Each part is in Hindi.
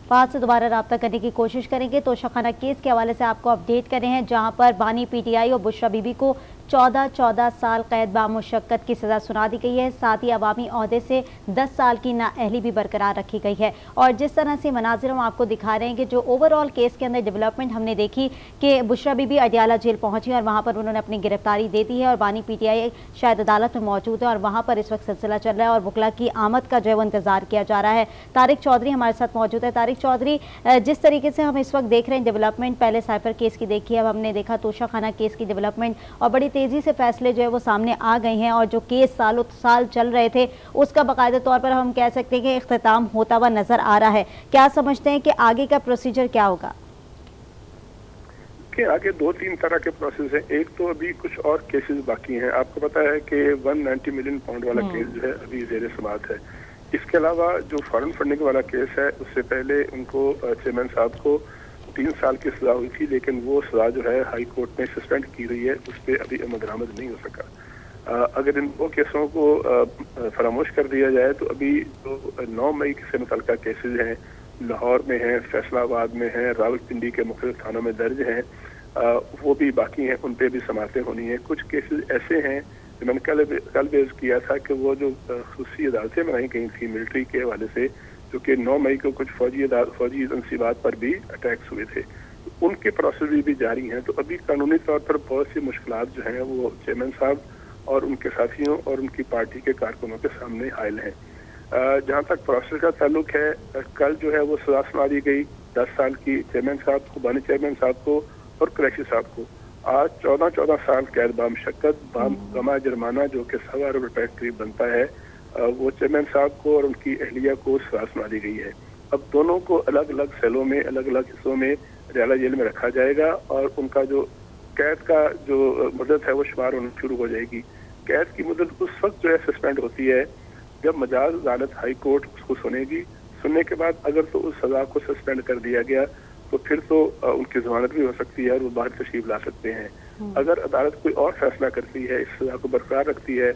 फाज से दोबारा रब्ता करने की कोशिश करेंगे। तोशाखाना केस के हवाले से आपको अपडेट कर रहे हैं, जहां पर बानी पीटीआई और बुशरा बीबी को 14 साल कैद बामुशक्कत की सजा सुना दी गई है। साथ ही अवामी ओहदे से 10 साल की नाअहली भी बरकरार रखी गई है। और जिस तरह से मनाजिर हम आपको दिखा रहे हैं कि जो ओवरऑल केस के अंदर डेवलपमेंट हमने देखी कि बुशरा बीबी अडियाला जेल पहुंची और वहां पर उन्होंने अपनी गिरफ्तारी दे दी है और बानी पीटीआई शायद अदालत में मौजूद है और वहां पर इस वक्त सिलसिला चल रहा है और वकला की आमद का जो है वो इंतजार किया जा रहा है। तारिक चौधरी हमारे साथ मौजूद है। तारिक चौधरी, जिस तरीके से हम इस वक्त देख रहे हैं डेवलपमेंट, पहले साइफर केस की देखी, अब हमने देखा तोशाखाना केस की डेवलपमेंट और बड़ी तेजी से फैसले जो है वो सामने आ गए हैं और जो केस सालों साल चल रहे थे उसका बाकायदा तौर पर हम कह सकते हैं कि इख्तिताम होता हुआ नजर आ रहा है। क्या समझते हैं कि आगे का प्रोसीजर क्या होगा? कि आगे 2-3 तरह के प्रोसेस हैं। एक तो अभी कुछ और केसेस बाकी हैं। आपको पता है कि 190 मिलियन पाउंड वाला केस जो है अभी ज़ेर समाअत है। इसके अलावा जो फॉरेन फंडिंग वाला केस है उससे पहले उनको चेयरमैन साहब को 3 साल की सजा हुई थी, लेकिन वो सजा जो है हाई कोर्ट में सस्पेंड की रही है, उस पर अभी अमल दरामद नहीं हो सका। अगर इन 2 केसों को फरामोश कर दिया जाए तो अभी जो 9 मई से मुतल्लिका केसेज हैं, लाहौर में हैं, फैसलाबाद में हैं, रावलपिंडी के मुख्तलिफ थानों में दर्ज हैं, वो भी बाकी हैं, उन पर भी समातें होनी हैं। कुछ केसेज ऐसे हैं जो मैंने कल बेस किया था कि वो जो खुसूसी अदालतें बनाई गई थी मिलिट्री के हवाले से, जो कि 9 मई को कुछ फौजी तनसीबात पर भी अटैक्स हुए थे, तो उनके प्रोसेस भी जारी हैं। तो अभी कानूनी तौर पर बहुत सी मुश्किलात जो हैं वो चेयरमैन साहब और उनके साथियों और उनकी पार्टी के कारकुनों के सामने हायल हैं। जहाँ तक प्रोसेस का ताल्लुक है, कल जो है वो सजा सुना दी गई 10 साल की चेयरमैन साहब को, बानी चेयरमैन साहब को और कुरैशी साहब को। आज 14 साल कैद बामुशक्कत बमा जुर्माना जो कि 1.25 अरब रुपए करीब बनता है, वो चेयरमैन साहब को और उनकी अहलिया को सजा सुना दी गई है। अब दोनों को अलग अलग सेलों में, अलग अलग हिस्सों में अडियाला जेल में रखा जाएगा और उनका जो कैद का जो मुद्दत है वो शुमार होना शुरू हो जाएगी। कैद की मुद्दत उस वक्त जो है सस्पेंड होती है जब मजाज अदालत हाई कोर्ट उसको सुनेगी। सुनने के बाद अगर तो उस सजा को सस्पेंड कर दिया गया तो फिर तो उनकी जमानत भी हो सकती है और वो बाहर तशरीफ ला सकते हैं। अगर अदालत कोई और फैसला करती है, इस सजा को बरकरार रखती है,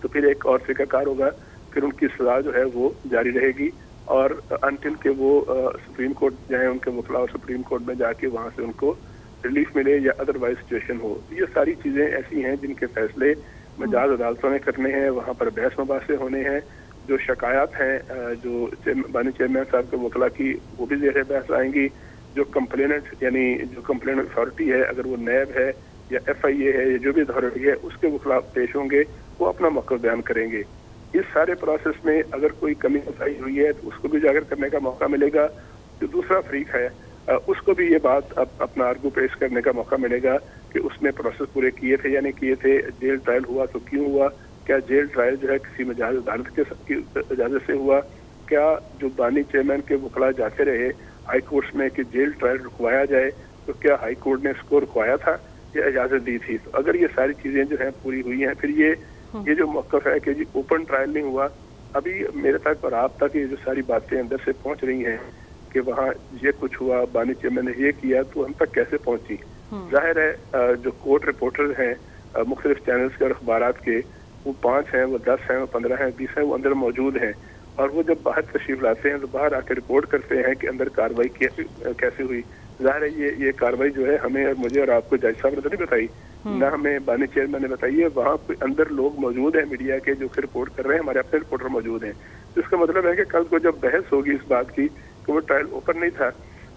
तो फिर एक और तरीकाकार होगा, फिर उनकी सजा जो है वो जारी रहेगी और अनटिल के वो सुप्रीम कोर्ट जाए, उनके वकला और सुप्रीम कोर्ट में जाके वहाँ से उनको रिलीफ मिले या अदरवाइज सिचुएशन हो। ये सारी चीज़ें ऐसी हैं जिनके फैसले मजाज अदालतों ने करने हैं, वहाँ पर बहस मुबासे होने हैं। जो शिकायत हैं जो बानी चेयरमैन साहब के वकला की, वो भी ज़ेर बहस आएंगी। जो कंप्लेनेंट यानी जो कंप्लेन अथॉरिटी है, अगर वो नैब है या FIA है या जो भी अथॉरिटी है, उसके वकला पेश होंगे, वो अपना मौक़िफ़ बयान करेंगे। इस सारे प्रोसेस में अगर कोई कमी बताई हुई है तो उसको भी उजागर करने का मौका मिलेगा। जो दूसरा फरीक है उसको भी ये बात अपना आर्गू पेश करने का मौका मिलेगा कि उसने प्रोसेस पूरे किए थे या नहीं किए थे, जेल ट्रायल हुआ तो क्यों हुआ, क्या जेल ट्रायल जो है किसी मजाज अदालत की इजाज़त से हुआ, क्या जो बानी चेयरमैन के वकला जाते रहे हाई कोर्ट में कि जेल ट्रायल रुकवाया जाए, तो क्या हाई कोर्ट ने इसको रुकवाया था या इजाज़त दी थी। तो अगर ये सारी चीज़ें जो हैं पूरी हुई हैं, फिर ये जो मौक़िफ़ है कि जी ओपन ट्रायल नहीं हुआ, अभी मेरे तक और आप तक ये जो सारी बातें अंदर से पहुँच रही हैं कि वहाँ ये कुछ हुआ, बानी चेयरमैन ने ये किया, तो हम तक कैसे पहुँची। जाहिर है जो कोर्ट रिपोर्टर हैं मुख्तलिफ चैनल्स के और अखबारात के, वो 5 हैं, वो 10 हैं, वो 15 हैं, 20 हैं, वो अंदर मौजूद हैं और वो जब बाहर तशरीफ लाते हैं तो बाहर आकर रिपोर्ट करते हैं कि अंदर कार्रवाई कैसे हुई। जाहिर है ये कार्रवाई जो है हमें और मुझे और आपको जज साहब ने तो नहीं बताई, ना हमें बानी चेयरमैन ने बताई है। वहाँ कोई अंदर लोग मौजूद हैं मीडिया के जो रिपोर्ट कर रहे हैं, हमारे अपने रिपोर्टर मौजूद हैं। तो इसका मतलब है कि कल को जब बहस होगी इस बात की कि वो ट्रायल ओपन नहीं था,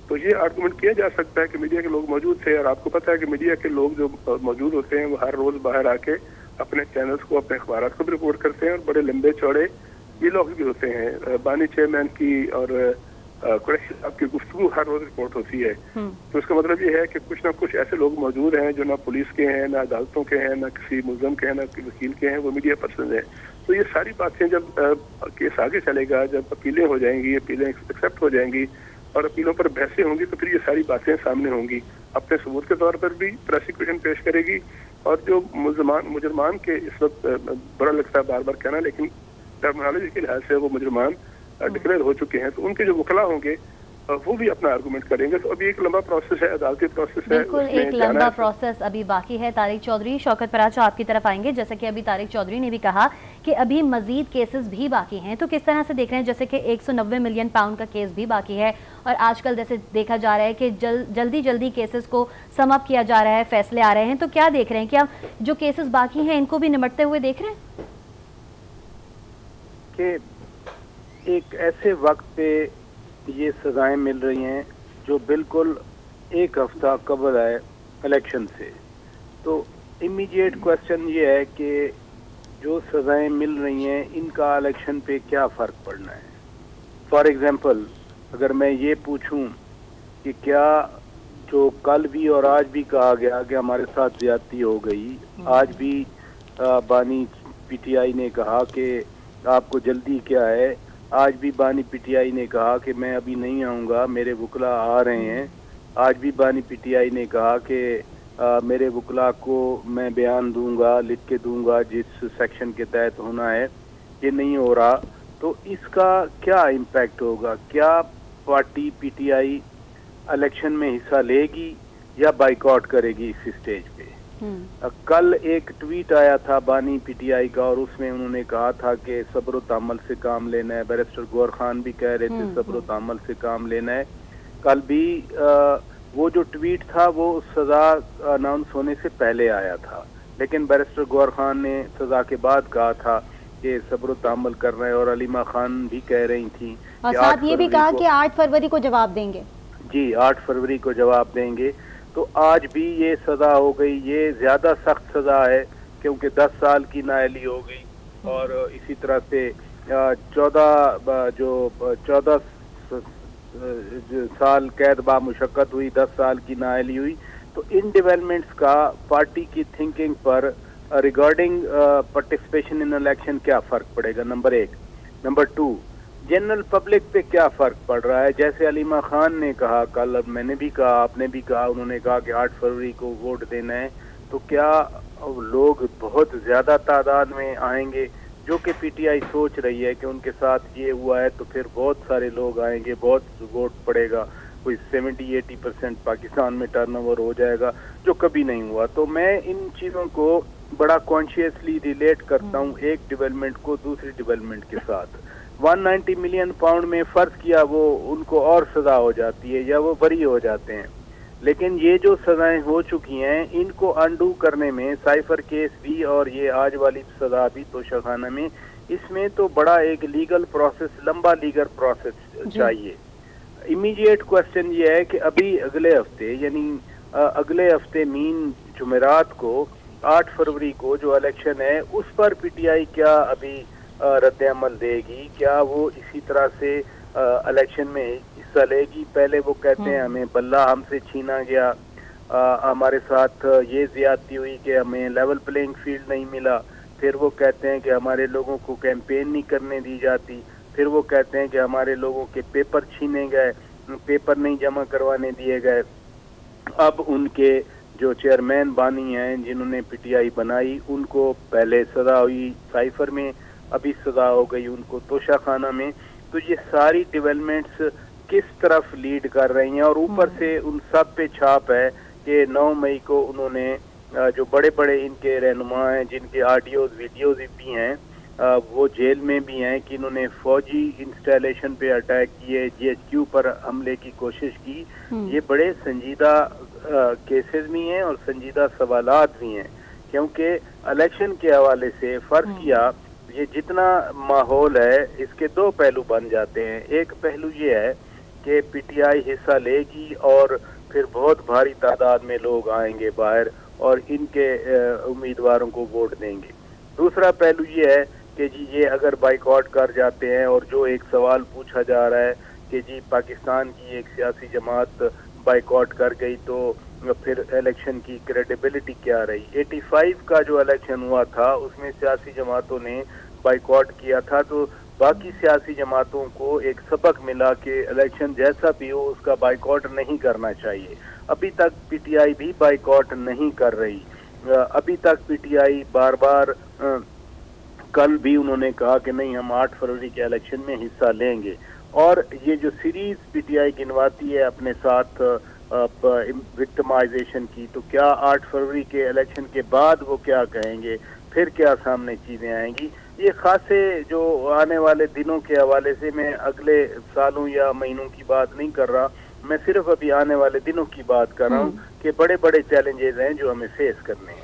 तो ये आर्गूमेंट किया जा सकता है कि मीडिया के लोग मौजूद थे। और आपको पता है कि मीडिया के लोग जो मौजूद होते हैं वो हर रोज बाहर आके अपने चैनल्स को, अपने अखबार को भी रिपोर्ट करते हैं और बड़े लंबे चौड़े ये लोग भी होते हैं। बानी चेयरमैन की और कुरैशी साहब की गुफ्तगू हर रोज रिपोर्ट होती है। तो इसका मतलब ये है कि कुछ ना कुछ ऐसे लोग मौजूद हैं जो ना पुलिस के हैं, ना अदालतों के हैं, ना किसी मुल्ज़म के हैं, ना किसी वकील के हैं, वो मीडिया पर्सन है। तो ये सारी बातें जब केस आगे चलेगा, जब अपीलें हो जाएंगी, अपीलें एक्सेप्ट हो जाएंगी और अपीलों पर बहसें होंगी, तो फिर ये सारी बातें सामने होंगी। अपने सबूत के तौर पर भी प्रोसिक्यूशन पेश करेगी और जो मुजरमान के इस वक्त बुरा लगता है बार बार कहना, लेकिन टर्मिनोलॉजी के लिहाज से वो मुजरमान डिक्लेयर हो चुके हैं, तो उनके जो वकला होंगे वो भी अपना आर्गूमेंट करेंगे। तो अभी एक लंबा प्रोसेस है, अदालती प्रोसेस है। बिल्कुल, एक लंबा प्रोसेस अभी बाकी है। तारिक चौधरी, शौकत पराचा आपकी तरफ आएंगे। जैसे कि अभी तारिक चौधरी ने भी कहा कि अभी मजीद केसेस भी बाकी हैं, तो किस तरह से देख रहे हैं? जैसे कि 190 मिलियन पाउंड का केस भी बाकी है और आजकल जैसे देखा जा रहा है कि जल्दी केसेस को समाप्त किया जा रहा है, फैसले आ रहे हैं, तो क्या देख रहे हैं? क्या जो केसेस बाकी हैं इनको भी निपटते हुए देख रहे हैं कि एक ऐसे वक्त पे ये सजाएं मिल रही हैं जो बिल्कुल एक हफ्ता कबल है इलेक्शन से? तो इमीडिएट क्वेश्चन ये है कि जो सजाएं मिल रही हैं इनका इलेक्शन पे क्या फ़र्क पड़ना है? फॉर एग्जांपल, अगर मैं ये पूछूं कि क्या जो कल भी और आज भी कहा गया कि हमारे साथ ज्यादती हो गई, आज भी बानी पीटीआई ने कहा कि आपको जल्दी क्या है, आज भी बानी पीटीआई ने कहा कि मैं अभी नहीं आऊँगा, मेरे वकला आ रहे हैं, आज भी बानी पीटीआई ने कहा कि मेरे वकला को मैं बयान दूंगा, लिख के दूंगा जिस सेक्शन के तहत होना है, ये नहीं हो रहा। तो इसका क्या इम्पैक्ट होगा? क्या पार्टी पीटीआई इलेक्शन में हिस्सा लेगी या बाइकआउट करेगी इस स्टेज पे? कल एक ट्वीट आया था बानी पीटीआई का और उसमें उन्होंने कहा था कि सब्र तहम्मुल से काम लेना है। बैरिस्टर गौर खान भी कह रहे थे सब्र तहम्मुल से काम लेना है। कल भी वो जो ट्वीट था वो सजा अनाउंस होने से पहले आया था, लेकिन बैरिस्टर गौर खान ने सजा के बाद कहा था कि सब्र तहम्मुल कर रहे हैं और अलीमा खान भी कह रही थी और साथ ये भी कहा कि 8 फरवरी को जवाब देंगे। जी, 8 फरवरी को जवाब देंगे। तो आज भी ये सजा हो गई, ये ज्यादा सख्त सजा है क्योंकि 10 साल की नाअहली हो गई और इसी तरह से 14 साल कैद बा मुशक्कत हुई, 10 साल की नाअहली हुई। तो इन डेवलपमेंट्स का पार्टी की थिंकिंग पर रिगार्डिंग पार्टिसिपेशन इन इलेक्शन क्या फर्क पड़ेगा? नंबर 1। नंबर 2, जनरल पब्लिक पे क्या फर्क पड़ रहा है? जैसे अलीमा खान ने कहा कल, अब मैंने भी कहा, आपने भी कहा, उन्होंने कहा कि 8 फरवरी को वोट देना है। तो क्या लोग बहुत ज्यादा तादाद में आएंगे? जो कि पीटीआई सोच रही है कि उनके साथ ये हुआ है तो फिर बहुत सारे लोग आएंगे, बहुत वोट पड़ेगा, कोई 70-80% पाकिस्तान में टर्नओवर हो जाएगा, जो कभी नहीं हुआ। तो मैं इन चीज़ों को बड़ा कॉन्शियसली रिलेट करता हूँ एक डेवलपमेंट को दूसरी डेवलपमेंट के साथ। 190 मिलियन पाउंड में फर्ज किया वो उनको और सजा हो जाती है या वो बरी हो जाते हैं, लेकिन ये जो सजाएं हो चुकी हैं इनको अंडू करने में साइफर केस भी और ये आज वाली सजा भी तोशाखाना में, इसमें तो बड़ा एक लीगल प्रोसेस, लंबा लीगल प्रोसेस चाहिए। इमीडिएट क्वेश्चन ये है कि अभी अगले हफ्ते यानी अगले हफ्ते मीन जुमेरात को 8 फरवरी को जो इलेक्शन है उस पर पीटीआई क्या अभी रद्द अमल देगी? क्या वो इसी तरह से इलेक्शन में हिस्सा लेगी? पहले वो कहते हैं हमें बल्ला हमसे छीना गया, हमारे साथ ये ज्यादती हुई कि हमें लेवल प्लेइंग फील्ड नहीं मिला, फिर वो कहते हैं कि हमारे लोगों को कैंपेन नहीं करने दी जाती, फिर वो कहते हैं कि हमारे लोगों के पेपर छीने गए, पेपर नहीं जमा करवाने दिए गए। अब उनके जो चेयरमैन बानी हैं जिन्होंने पीटीआई बनाई उनको पहले सजा हुई साइफर में, अभी सजा हो गई उनको तोशाखाना में। तो ये सारी डेवलपमेंट्स किस तरफ लीड कर रही हैं? और ऊपर से उन सब पे छाप है कि 9 मई को उन्होंने जो बड़े बड़े इनके रहनुमा हैं जिनके ऑडियोज वीडियोज भी हैं वो जेल में भी हैं कि इन्होंने फौजी इंस्टॉलेशन पे अटैक किए, जीएचक्यू पर हमले की कोशिश की। ये बड़े संजीदा केसेस भी हैं और संजीदा सवालात भी हैं, क्योंकि इलेक्शन के हवाले से फर्ज किया ये जितना माहौल है इसके 2 पहलू बन जाते हैं। एक पहलू ये है कि पीटीआई हिस्सा लेगी और फिर बहुत भारी तादाद में लोग आएंगे बाहर और इनके उम्मीदवारों को वोट देंगे। दूसरा पहलू ये है कि जी ये अगर बाइकआउट कर जाते हैं और जो एक सवाल पूछा जा रहा है कि जी पाकिस्तान की एक सियासी जमात बाइकआउट कर गई तो फिर इलेक्शन की क्रेडिबिलिटी क्या रही? 85 का जो इलेक्शन हुआ था उसमें सियासी जमातों ने बाइकआउट किया था, तो बाकी सियासी जमातों को एक सबक मिला कि इलेक्शन जैसा भी हो उसका बाइकआउट नहीं करना चाहिए। अभी तक पीटीआई भी बाइकआउट नहीं कर रही। अभी तक पीटीआई बार बार कल भी उन्होंने कहा कि नहीं हम 8 फरवरी के इलेक्शन में हिस्सा लेंगे और ये जो सीरीज पीटीआई गिनवाती है अपने साथ विक्टिमाइजेशन की, तो क्या 8 फरवरी के इलेक्शन के बाद वो क्या कहेंगे, फिर क्या सामने चीजें आएंगी, ये खासे जो आने वाले दिनों के हवाले से मैं अगले सालों या महीनों की बात नहीं कर रहा, मैं सिर्फ अभी आने वाले दिनों की बात कर रहा हूँ कि बड़े बड़े चैलेंजेस हैं जो हमें फेस करने हैं।